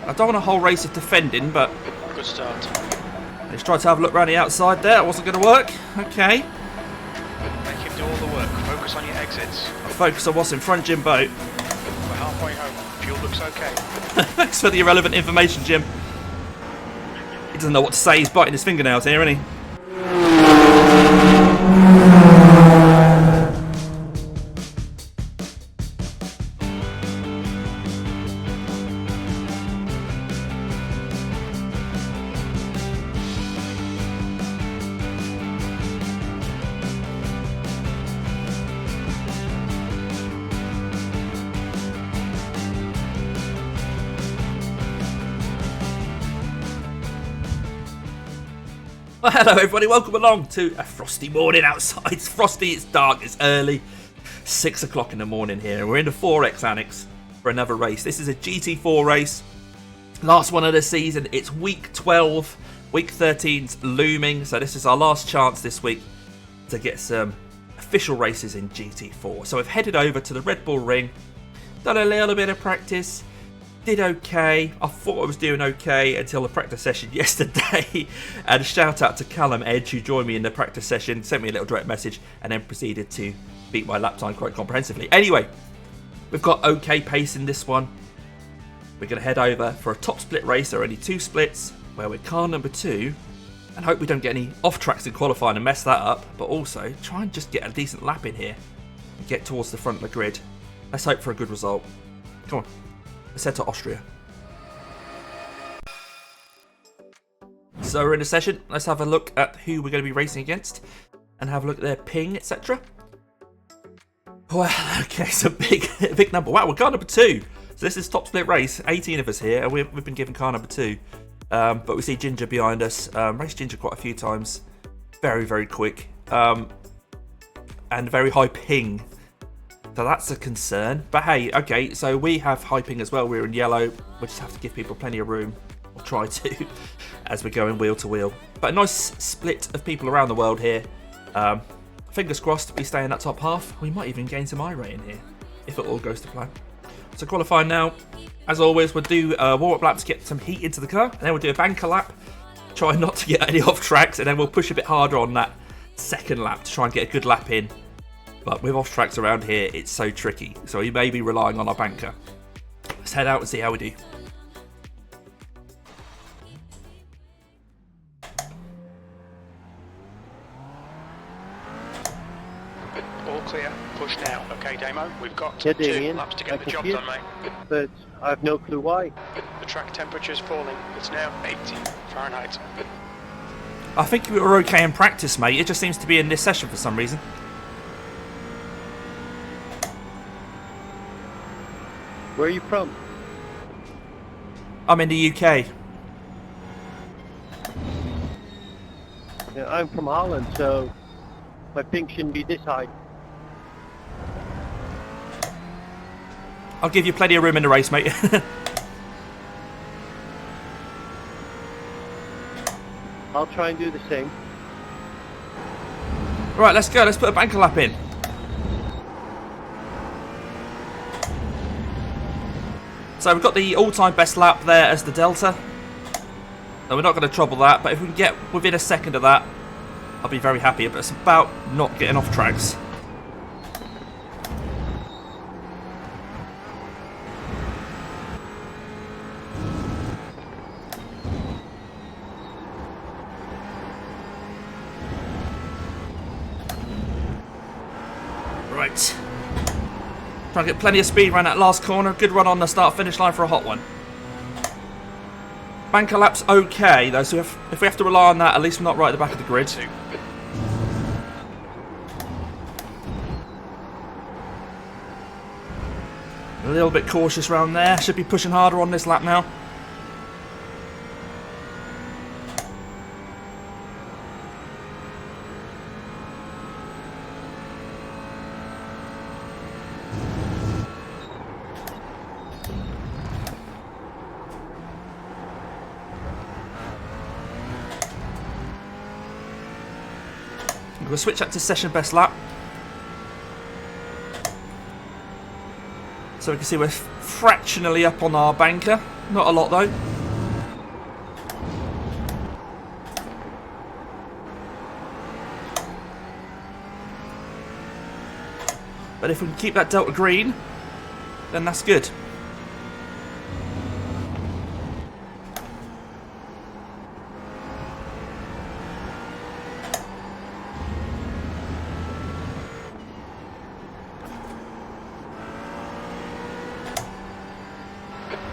I don't want a whole race of defending, but... Good start. Let's try to have a look around the outside there. It wasn't going to work. Okay. Make him do all the work. Focus on your exits. I'll focus on what's in front, Jim Boat. We're halfway home. Fuel looks okay. Thanks for the irrelevant information, Jim. He doesn't know what to say. He's biting his fingernails here, isn't he? Well, hello everybody, welcome along to a frosty morning outside. It's frosty, it's dark, it's early. 6 o'clock in the morning here, and we're in the 4X Annex for another race. This is a GT4 race, last one of the season. It's week 12, week 13's looming, so this is our last chance this week to get some official races in GT4. So we've headed over to the Red Bull Ring, done a little bit of practice. Did okay. I thought I was doing okay until the practice session yesterday. And shout out to Callum Edge, who joined me in the practice session, sent me a little direct message, and then proceeded to beat my lap time quite comprehensively. Anyway, we've got okay pace in this one. We're going to head over for a top split race. There are only 2 splits, where we're car number 2, and hope we don't get any off tracks in qualifying and mess that up, but also try and just get a decent lap in here and get towards the front of the grid. Let's hope for a good result. Come on. Let's head to Austria. So we're in a session. Let's have a look at who we're going to be racing against and have a look at their ping, etc. Well, okay, so big number. Wow, we're car number 2. So this is top split race. 18 of us here, and we've been given car number 2. But we see Ginger behind us. Raced Ginger quite a few times. Very, very quick. And very high ping. So that's a concern. But hey, okay, so we have high ping as well. We're in yellow. We just have to give people plenty of room, or try to, as we're going wheel to wheel. But a nice split of people around the world here. Fingers crossed we stay in that top half. We might even gain some iRacing here, if it all goes to plan. So qualifying now. As always, we'll do a warm-up lap to get some heat into the car. And then we'll do a banker lap. Try not to get any off tracks. And then we'll push a bit harder on that second lap to try and get a good lap in. But with off tracks around here, it's so tricky. So we may be relying on our banker. Let's head out and see how we do. All clear. Push now. Okay, Damo. We've got Yeah, 2 Damien, laps to get I the job can done, mate. But I have no clue why. The track temperature's falling. It's now 80 Fahrenheit. I think we were okay in practice, mate. It just seems to be in this session for some reason. Where are you from? I'm in the UK. Yeah, I'm from Holland, so my ping shouldn't be this high. I'll give you plenty of room in the race, mate. I'll try and do the same. Right, let's go. Let's put a banker lap in. So we've got the all-time best lap there as the Delta. So we're not going to trouble that, but if we can get within a second of that, I'll be very happy. But it's about not getting off tracks. Right. Try and get plenty of speed around that last corner. Good run on the start-finish line for a hot one. Banker lap's okay, though, so if we have to rely on that, at least we're not right at the back of the grid. A little bit cautious around there. Should be pushing harder on this lap now. We'll switch that to session best lap. So we can see we're fractionally up on our banker. Not a lot though. But if we can keep that delta green, then that's good.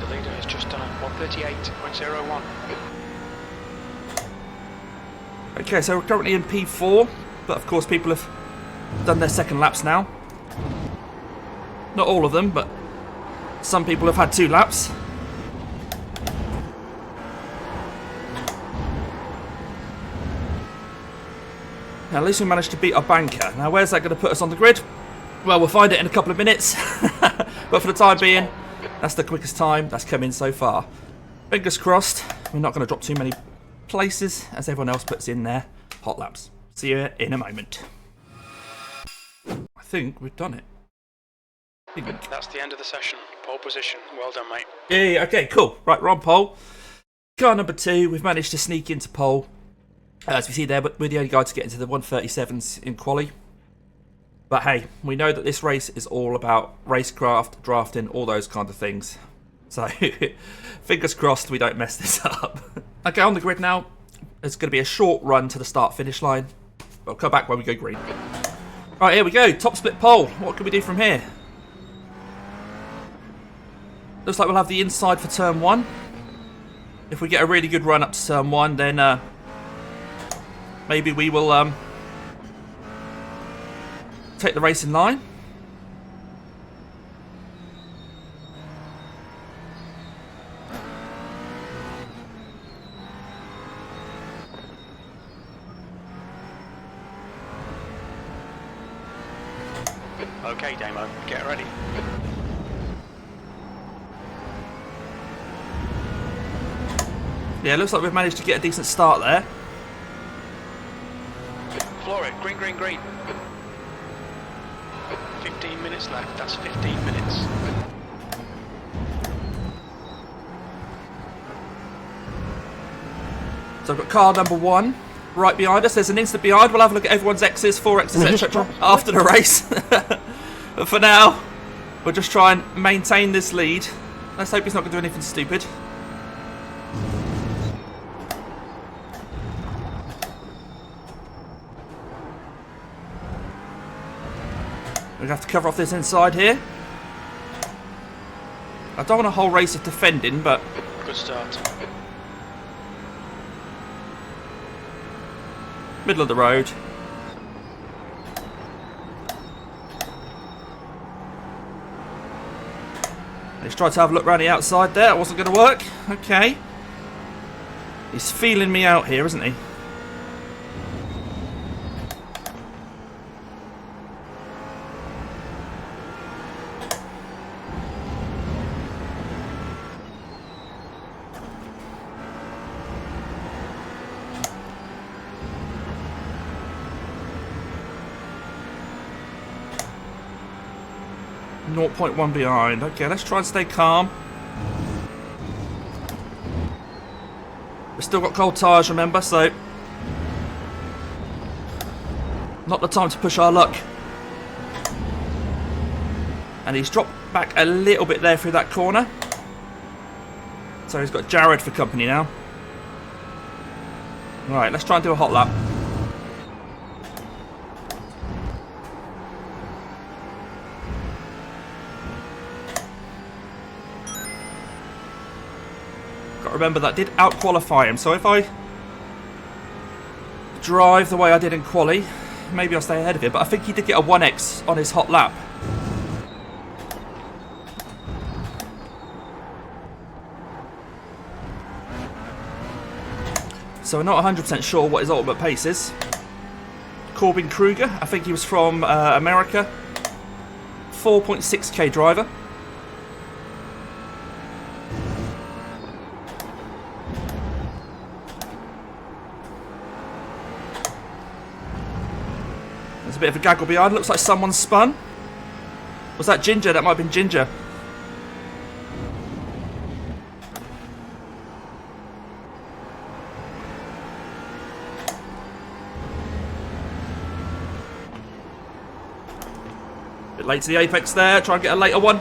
The leader has just done 138.01. Okay, so we're currently in P4, but of course people have done their second laps now. Not all of them, but some people have had 2 laps. Now, at least we managed to beat our banker. Now, where's that going to put us on the grid? Well, we'll find it in a couple of minutes. But for the time being, that's the quickest time that's come in so far. Fingers crossed, we're not going to drop too many places as everyone else puts in their hot laps. See you in a moment. I think we've done it. That's the end of the session. Pole position. Well done, mate. Yeah, okay, cool. Right, we're on pole. Car number 2, we've managed to sneak into pole. As we see there, but we're the only guy to get into the 137s in quali. But hey, we know that this race is all about racecraft, drafting, all those kind of things. So, fingers crossed we don't mess this up. Okay, on the grid now. It's going to be a short run to the start-finish line. We'll come back when we go green. Right, here we go. Top split pole. What can we do from here? Looks like we'll have the inside for turn 1. If we get a really good run up to turn 1, then maybe we will take the race in line. Okay, Damo, get ready. Yeah, looks like we've managed to get a decent start there. Floor it, green, green, green. 15 minutes left, that's 15 minutes. So I've got car number 1 right behind us. There's an instant behind. We'll have a look at everyone's X's, 4X's, etc. after the race. But for now, we'll just try and maintain this lead. Let's hope he's not going to do anything stupid. We're going to have to cover off this inside here. I don't want a whole race of defending, but... Good start. Middle of the road. He's tried to have a look around the outside there. It wasn't going to work. Okay. He's feeling me out here, isn't he? .1 behind. Okay, let's try and stay calm. We've still got cold tyres, remember, so... not the time to push our luck. And he's dropped back a little bit there through that corner. So he's got Jared for company now. Right, let's try and do a hot lap. Remember, that did out-qualify him, so if I drive the way I did in quali, maybe I'll stay ahead of him, but I think he did get a 1x on his hot lap. So we're not 100% sure what his ultimate pace is. Corbin Kruger, I think he was from America. 4.6k driver. There's a bit of a gaggle behind. Looks like someone spun. Was that Ginger? That might have been Ginger. Bit late to the apex there. Try and get a later one.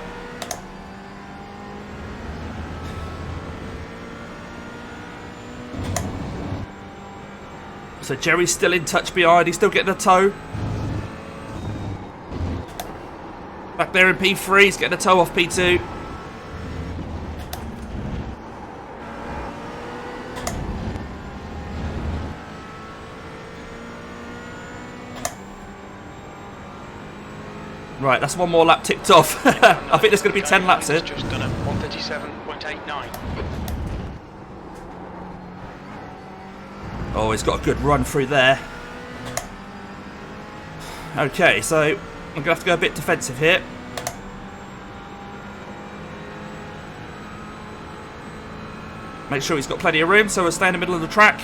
So Jerry's still in touch behind. He's still getting a toe. Back there in P3. He's getting a toe off P2. Right, that's one more lap ticked off. I think there's going to be 10 laps here. Just done a 137.89. Oh, he's got a good run through there. Okay, so I'm going to have to go a bit defensive here. Make sure he's got plenty of room, so we'll stay in the middle of the track.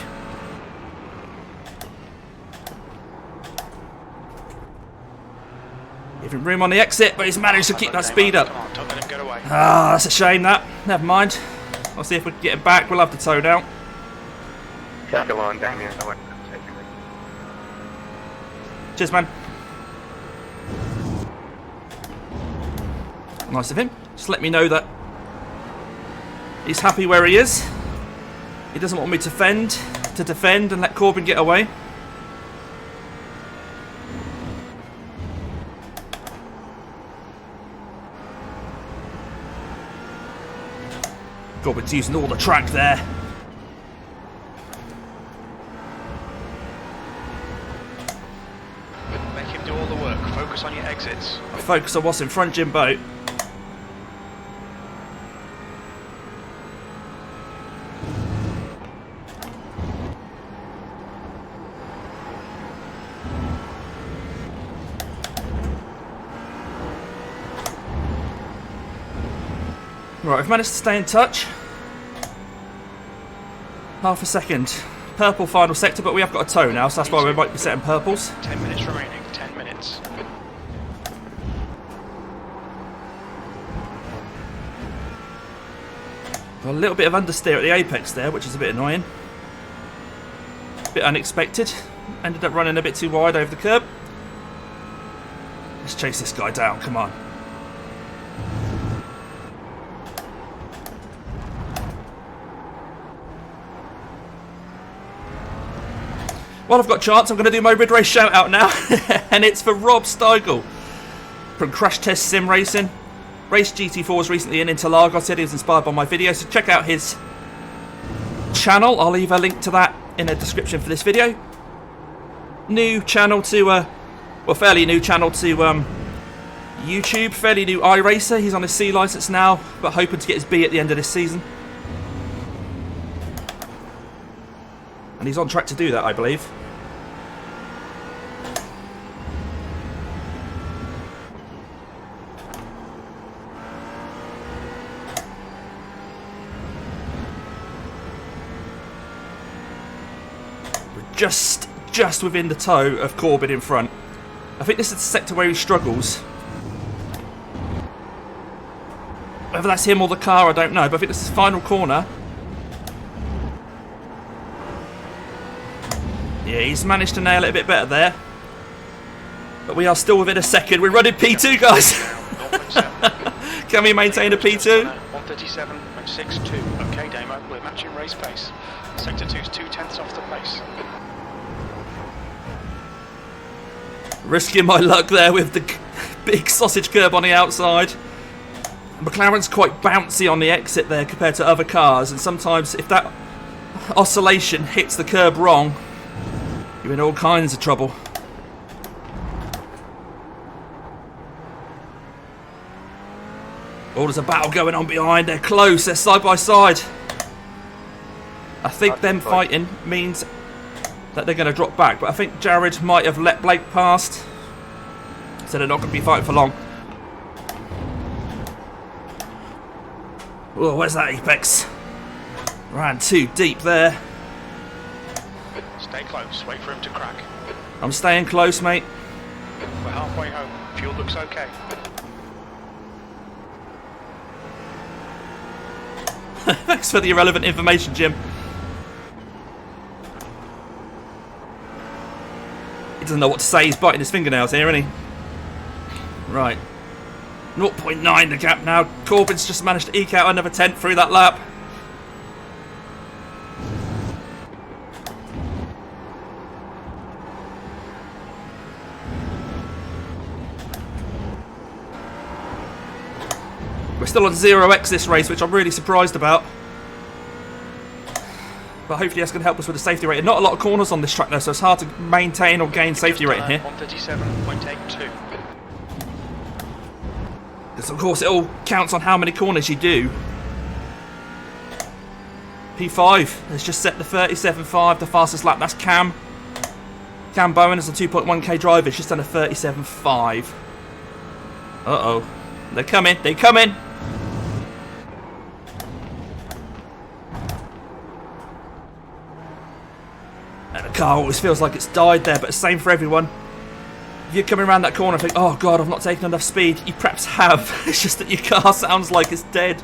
Give him room on the exit, but he's managed to keep that speed up. Come on, don't let him get away. Ah, that's a shame that. Never mind. I'll see if we can get him back. We'll have the toe down. Just go on, Damien. I won't take you. Cheers, man. Nice of him. Just let me know that he's happy where he is. He doesn't want me to defend and let Corbin get away. Corbin's using all the track there. Make him do all the work. Focus on your exits. Focus on what's in front, Jimbo. Right, I've managed to stay in touch. Half a second. Purple final sector, but we have got a toe now, so that's why we might be setting purples. 10 minutes remaining. 10 minutes. A little bit of understeer at the apex there, which is a bit annoying. A bit unexpected. Ended up running a bit too wide over the curb. Let's chase this guy down, come on. While I've got a chance, I'm going to do my mid race shout out now. And it's for Rob Steigel from Crash Test Sim Racing. Raced GT4s recently in Interlagos. Said he was inspired by my video, so check out his channel. I'll leave a link to that in the description for this video. New channel to, well, fairly new channel to YouTube. Fairly new iRacer. He's on his C license now, but hoping to get his B at the end of this season. And he's on track to do that, I believe. We're just within the toe of Corbin in front. I think this is the sector where he struggles. Whether that's him or the car, I don't know, but I think this is the final corner. Yeah, he's managed to nail it a bit better there. But we are still within a second. We're running P2, guys. Can we maintain a P2? 137.62. Okay, Damo, we're matching race pace. Sector 2's 2/10 off the pace. Risking my luck there with the big sausage curb on the outside. McLaren's quite bouncy on the exit there compared to other cars, and sometimes if that oscillation hits the curb wrong, you're in all kinds of trouble. Oh, there's a battle going on behind. They're close. They're side by side. I think them fighting means that they're going to drop back. But I think Jared might have let Blake past. So they're not going to be fighting for long. Oh, where's that apex? Ran too deep there. Stay close. Wait for him to crack. I'm staying close, mate. We're halfway home. Fuel looks okay. Thanks for the irrelevant information, Jim. He doesn't know what to say. He's biting his fingernails here, isn't he? Right. 0.9 the gap now. Corbin's just managed to eke out another 10th through that lap. We're still on 0x this race, which I'm really surprised about. But hopefully that's going to help us with the safety rating. Not a lot of corners on this track though, so it's hard to maintain or gain safety rating here. 137.82. Because of course it all counts on how many corners you do. P5 has just set the 37.5, the fastest lap. That's Cam. Cam Bowen is a 2.1k driver. He's just done a 37.5. Uh-oh. They're coming. They're coming. And the car always feels like it's died there, but it's the same for everyone. If you're coming around that corner and think, oh god, I've not taken enough speed, you perhaps have. It's just that your car sounds like it's dead.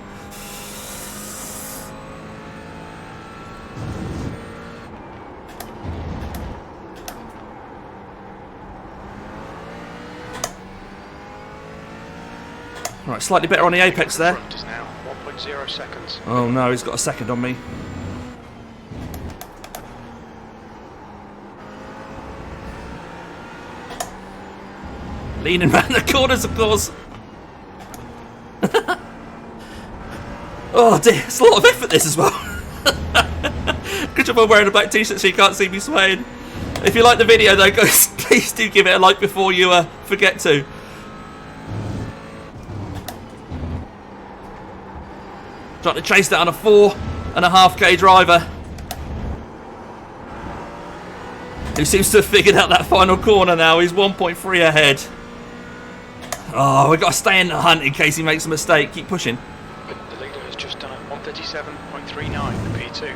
Right, slightly better on the apex there. Front is now 1.0 seconds. Oh no, he's got a second on me. Leaning around the corners, of course. Oh dear, it's a lot of effort this as well. Good job I'm wearing a black t-shirt so you can't see me swaying. If you like the video though, guys, please do give it a like before you forget to. Trying to chase down a 4.5k driver who seems to have figured out that final corner now. He's 1.3 ahead. Oh, we've got to stay in the hunt in case he makes a mistake. Keep pushing. The leader has just done a 137.39, the P2.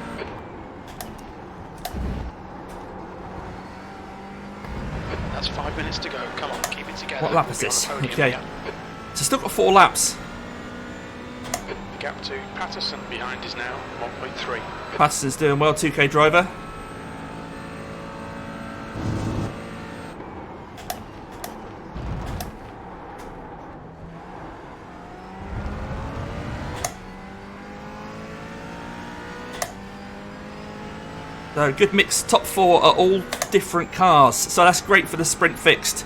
That's 5 minutes to go. Come on, keep it together. What lap We'll is be on this? the podium Okay. here. So still got 4 laps. The gap to Patterson behind is now 1.3. Patterson's doing well, 2k driver. So good mix, top 4 are all different cars. So that's great for the sprint fixed.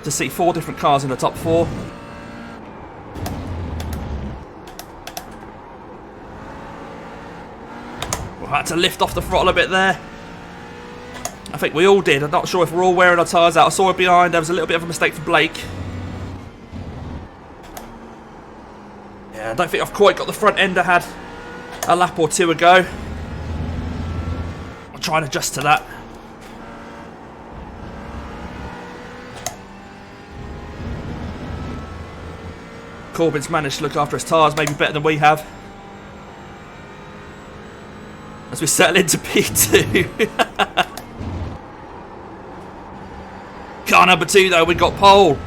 To see 4 different cars in the top 4. We had to lift off the throttle a bit there. I think we all did. I'm not sure if we're all wearing our tyres out. I saw it behind. There was a little bit of a mistake for Blake. Yeah, I don't think I've quite got the front end I had a lap or 2 ago. I'll try and adjust to that. Corbin's managed to look after his tyres maybe better than we have. As we settle into P2. Car number 2 though, we got pole.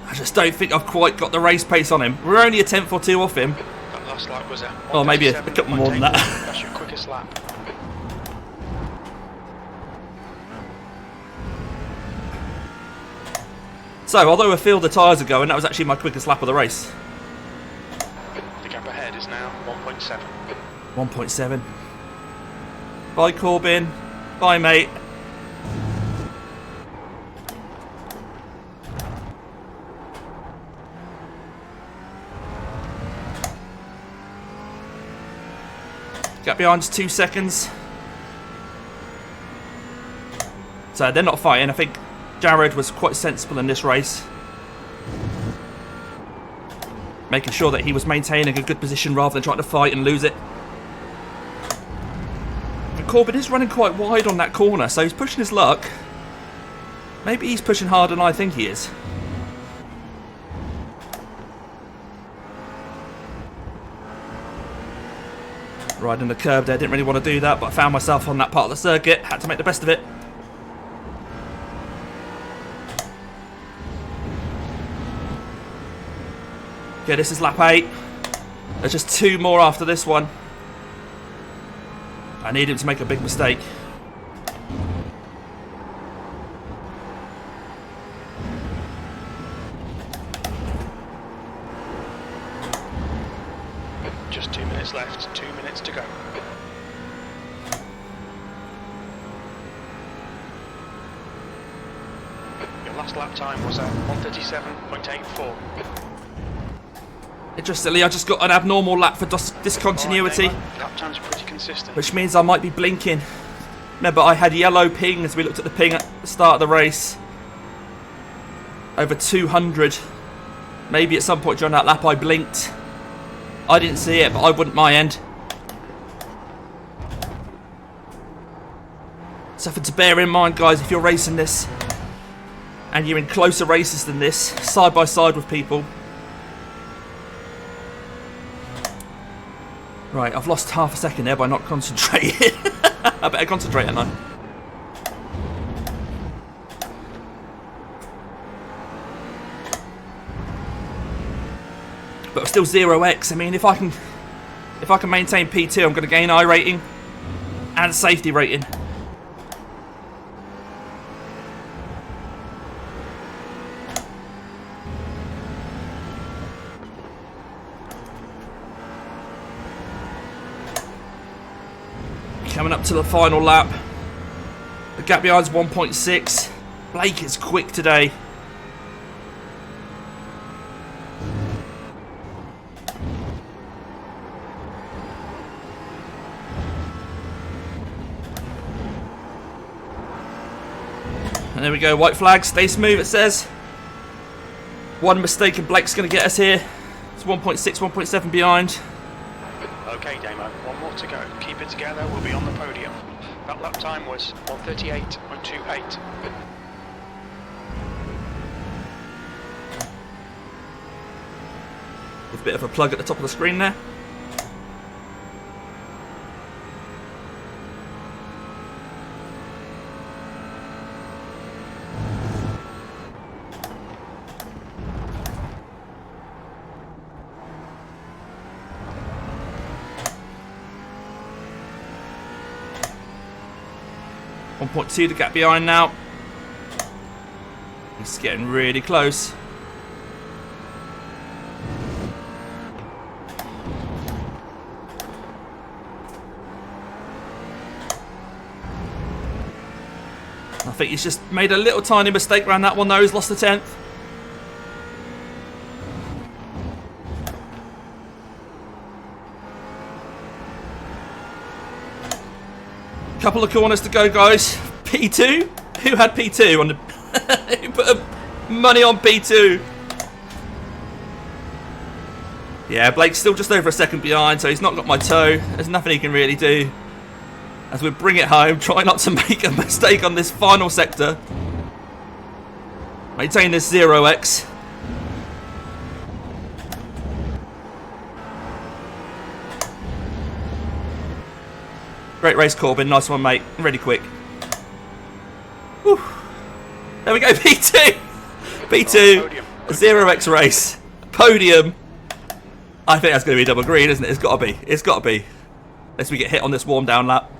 I just don't think I've quite got the race pace on him. We're only a 10th or 2 off him. That last lap was a Oh, maybe a couple more than that. That's your quickest lap. So, although a field of tyres are going, that was actually my quickest lap of the race. The gap ahead is now 1.7. 1.7. Bye, Corbin. Bye, mate. Gap behind is 2 seconds. So they're not fighting. I think Jared was quite sensible in this race. Making sure that he was maintaining a good position rather than trying to fight and lose it. And Corbin is running quite wide on that corner, so he's pushing his luck. Maybe he's pushing harder than I think he is. Riding the curb there, didn't really want to do that, but I found myself on that part of the circuit, had to make the best of it. Okay, this is lap 8. There's just 2 more after this one. I need him to make a big mistake. Just 2 minutes left, 2 minutes to go. Your last lap time was at 1:37.84. Interestingly, I just got an abnormal lap for discontinuity, Lap times are pretty consistent. which means I might be blinking. Remember, I had yellow ping as we looked at the ping at the start of the race. Over 200. Maybe at some point during that lap I blinked. I didn't see it, but I wouldn't my end. Something to bear in mind, guys, if you're racing this and you're in closer races than this, side by side with people. Right, I've lost half a second there by not concentrating. I better concentrate, ain't I? But I'm still 0x. I mean, if I can maintain P2, I'm going to gain I rating and safety rating. Coming up to the final lap. The gap behind's 1.6. Blake is quick today. And there we go, white flag, stay smooth it says. One mistake and Blake's going to get us here. It's 1.6, 1.7 behind. Okay, Damo, one more to go. Keep it together, we'll be on the podium. That lap time was 1:38.28. With a bit of a plug at the top of the screen there. .2 the gap behind now. He's getting really close. I think he's just made a little tiny mistake around that one though. He's lost the 10th. Couple of corners to go, guys. P2? Who had P2 on the? Who put money on P2? Yeah, Blake's still just over a second behind, so he's not got my toe. There's nothing he can really do. As we bring it home, try not to make a mistake on this final sector. Maintain this 0x. Great race, Corbin. Nice one, mate. Really quick. Whew. There we go, P2. P2. A 0x race. Podium. I think that's going to be double green, isn't it? It's got to be. It's got to be. Unless we get hit on this warm down lap.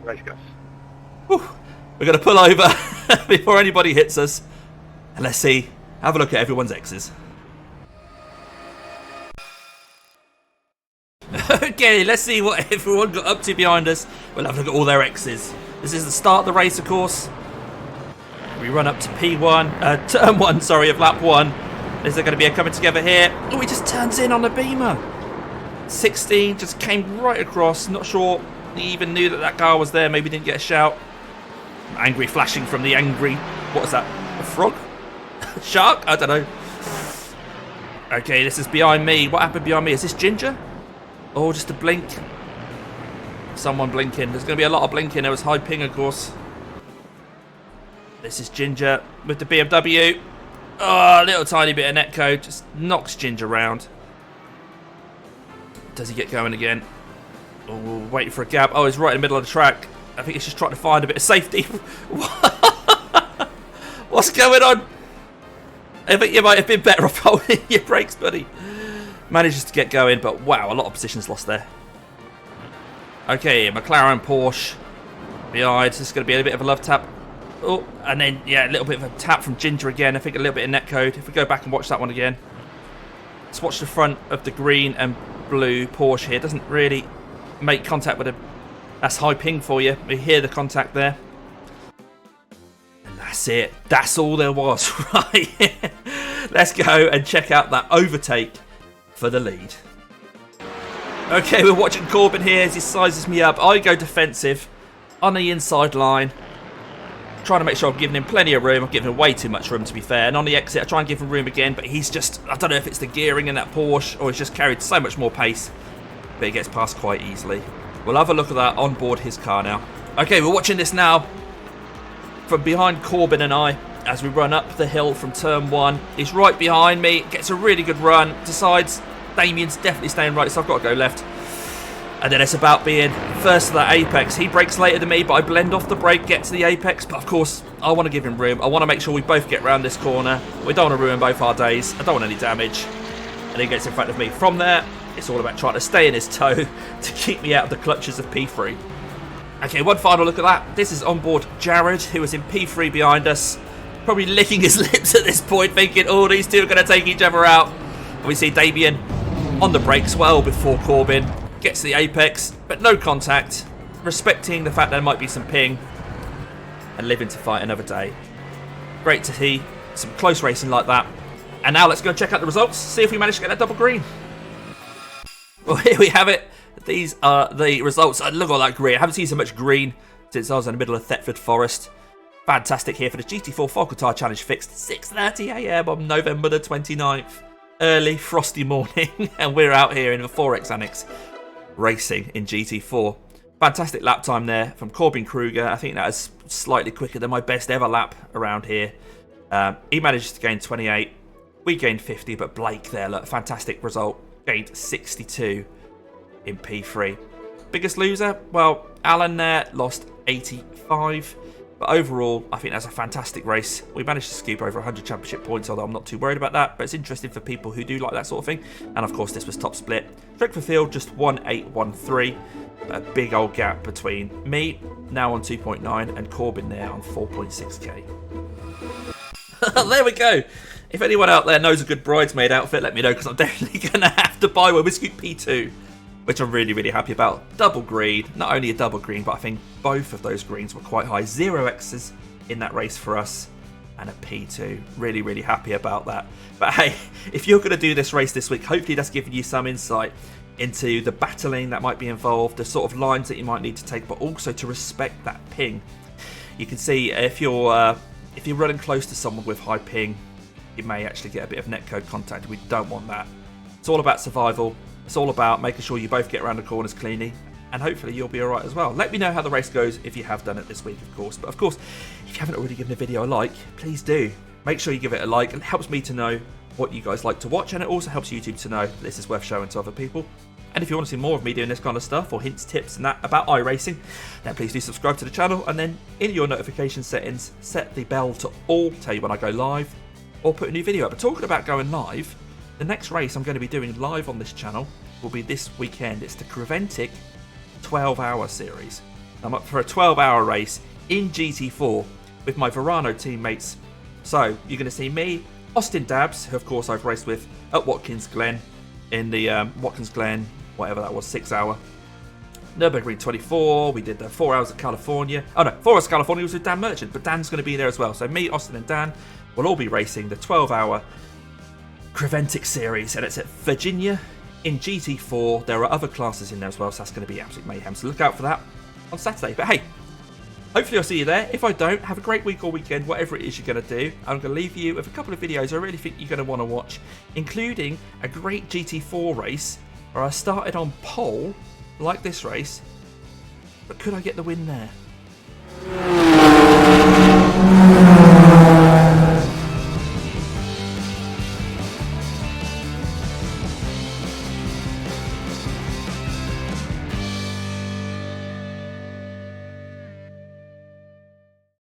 Race go. Whew. We're going to pull over before anybody hits us. And let's see. Have a look at everyone's X's. Okay, let's see what everyone got up to behind us. We'll have a look at all their X's. This is the start of the race, of course. We run up to P1, turn 1, sorry, of lap 1. Is there going to be a coming together here? Oh, he just turns in on the beamer. 16, just came right across. Not sure he even knew that that car was there. Maybe didn't get a shout. Angry flashing from the angry... What is that? A frog? Shark? I don't know. Okay, this is behind me. What happened behind me? Is this Ginger? Oh, just a blink. Someone blinking. There's going to be a lot of blinking. There was high ping, of course. This is Ginger with the BMW. Oh, a little tiny bit of netcode. Just knocks Ginger round. Does he get going again? Oh, waiting for a gap. Oh, he's right in the middle of the track. I think he's just trying to find a bit of safety. What's going on? I think you might have been better off holding your brakes, buddy. Manages to get going, but wow, a lot of positions lost there. Okay, McLaren, Porsche behind. This is going to be a bit of a love tap. Oh, and then, yeah, a little bit of a tap from Ginger again. I think a little bit of netcode. If we go back and watch that one again. Let's watch the front of the green and blue Porsche here. It doesn't really make contact with a... That's high ping for you. We hear the contact there. And that's it. That's all there was, right? Let's go and check out that overtake for the lead. Okay, we're watching Corbin here as he sizes me up. I go defensive on the inside line. Trying to make sure I'm giving him plenty of room. I'm giving him way too much room, to be fair. And on the exit, I try and give him room again, but he's just... I don't know if it's the gearing in that Porsche or he's just carried so much more pace. But he gets past quite easily. We'll have a look at that on board his car now. Okay, we're watching this now from behind Corbin and I as we run up the hill from turn 1. He's right behind me, gets a really good run, decides Damien's definitely staying right, so I've got to go left. And then it's about being first to that apex. He brakes later than me, but I blend off the brake, get to the apex. But of course, I want to give him room. I want to make sure we both get round this corner. We don't want to ruin both our days. I don't want any damage. And he gets in front of me. From there, it's all about trying to stay in his toe to keep me out of the clutches of P3. Okay, one final look at that. This is onboard Jared, who is in P3 behind us. Probably licking his lips at this point, thinking, oh, these two are going to take each other out. And we see Damien on the brakes well before Corbin gets to the apex, but no contact, respecting the fact there might be some ping and living to fight another day. Great to see some close racing like that. And now let's go and check out the results, see if we manage to get that double green. Well, here we have it. These are the results. Look at all that green. I haven't seen so much green since I was in the middle of Thetford Forest. Fantastic here for the GT4 Falken Tyre Challenge fixed 6:30 AM on November the 29th. Early, frosty morning, and we're out here in the 4X Annex racing in GT4. Fantastic lap time there from Corbin Kruger. I think that is slightly quicker than my best ever lap around here. He managed to gain 28. We gained 50, but Blake there, look, fantastic result. Gained 62 in P3. Biggest loser? Well, Alan there lost 85. But overall, I think that's a fantastic race. We managed to scoop over 100 championship points, although I'm not too worried about that. But it's interesting for people who do like that sort of thing. And of course, this was top split. Strength for field, just 1.813. A big old gap between me, now on 2.9, and Corbin there on 4.6k. There we go. If anyone out there knows a good bridesmaid outfit, let me know, because I'm definitely going to have to buy one. We scooped P2. Which I'm really, really happy about. Double green, not only a double green, but I think both of those greens were quite high. 0 X's in that race for us, and a P2. Really, really happy about that. But hey, if you're going to do this race this week, hopefully that's given you some insight into the battling that might be involved, the sort of lines that you might need to take, but also to respect that ping. You can see if you're running close to someone with high ping, you may actually get a bit of netcode contact. We don't want that. It's all about survival. It's all about making sure you both get around the corners cleanly, and hopefully you'll be alright as well. Let me know how the race goes if you have done it this week, of course. But of course, if you haven't already given the video a like, please do. Make sure you give it a like. It helps me to know what you guys like to watch, and it also helps YouTube to know that this is worth showing to other people. And if you want to see more of me doing this kind of stuff, or hints, tips and that about iRacing, then please do subscribe to the channel, and then in your notification settings, set the bell to all, tell you when I go live, or put a new video up. But talking about going live, the next race I'm going to be doing live on this channel will be this weekend. It's the Creventic 12-hour series. I'm up for a 12-hour race in GT4 with my Verano teammates. So you're going to see me, Austin Dabbs, who of course I've raced with at Watkins Glen in the Watkins Glen, whatever that was, 6-hour. Nürburgring 24, we did the 4 hours of California. Oh no, 4 hours of California was with Dan Merchant, but Dan's going to be there as well. So me, Austin and Dan will all be racing the 12-hour Creventic series, and it's at Virginia in GT4. There are other classes in there as well, so that's going to be absolute mayhem. So look out for that on Saturday. But hey, hopefully I'll see you there. If I don't, have a great week or weekend, whatever it is you're going to do. I'm going to leave you with a couple of videos I really think you're going to want to watch, including a great GT4 race where I started on pole, like this race, but could I get the win there?